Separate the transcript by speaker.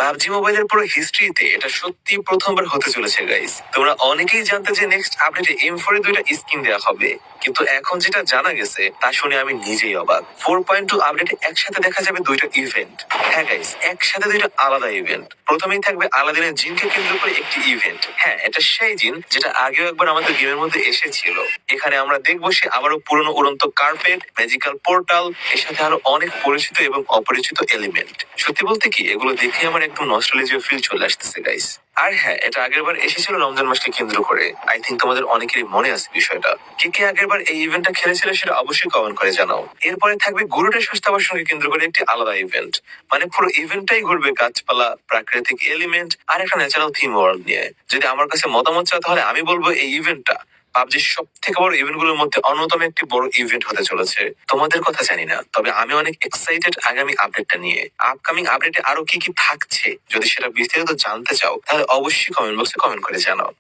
Speaker 1: PUBG মোবাইলের পুরো হিস্ট্রিতে এটা সত্যি প্রথমবার হতে চলেছে গাইস। তোমরা অনেকেই জানতে যে নেক্সট আপডেটে M4 এ 2টা স্কিন দেওয়া হবে, কিন্তু এখন যেটা জানা গেছে তা শুনে আমি নিজেই অবাক। 4.2 আপডেটে একসাথে দেখা যাবে 2টা ইভেন্ট। হ্যাঁ গাইস, একসাথে 2টা আলাদা ইভেন্ট। প্রথমেই থাকবে আলাদিনের জিনকে কেন্দ্র করে একটি ইভেন্ট। হ্যাঁ, এটা সেই জিন যেটা আগেও একবার আমাদের গেমের মধ্যে এসেছিল। এখানে আমরা দেখবো সে আবারও পুরনো উড়ন্ত কার্পেট, ম্যাজিক্যাল পোর্টাল, এর সাথে আরো অনেক পরিচিত এবং অপরিচিত এলিমেন্ট। সত্যি বলতে কি, এগুলো দেখে আমার একদম নস্টালজিয়া ফিল চলে আসতেছে গাইস। আর হ্যাঁ, এটা আগেরবার এসেছিল রমজান মাসকে কেন্দ্র করে। আই থিঙ্ক তোমাদের অনেকেরই মনে আছে বিষয়টা। কে কে আগেরবার এই ইভেন্টটা খেলেছিল সেটা অবশ্যই কমেন্ট করে জানাও। এরপরে থাকবে গুরুটের সস্তাবাসনকে কেন্দ্র করে একটি আলাদা ইভেন্ট। মানে পুরো ইভেন্টটাই ঘুরবে গাছপালা, প্রাকৃতিক এলিমেন্ট আর একটা ন্যাচারাল থিম ওয়ার্ল্ড নিয়ে। যদি আমার কাছে মতামত চাও তাহলে আমি বলবো এই ইভেন্টটা পাবজির সব থেকে বড় ইভেন্ট গুলোর মধ্যে অন্যতম একটি বড় ইভেন্ট হতে চলেছে। তোমাদের কথা জানি না, তবে আমি অনেক এক্সাইটেড আগামী আপডেটটা নিয়ে। আপকামিং আপডেটে আরো কি কি থাকছে, যদি সেটা বিস্তারিত জানতে চাও তাহলে অবশ্যই কমেন্ট বক্সে কমেন্ট করে জানাও।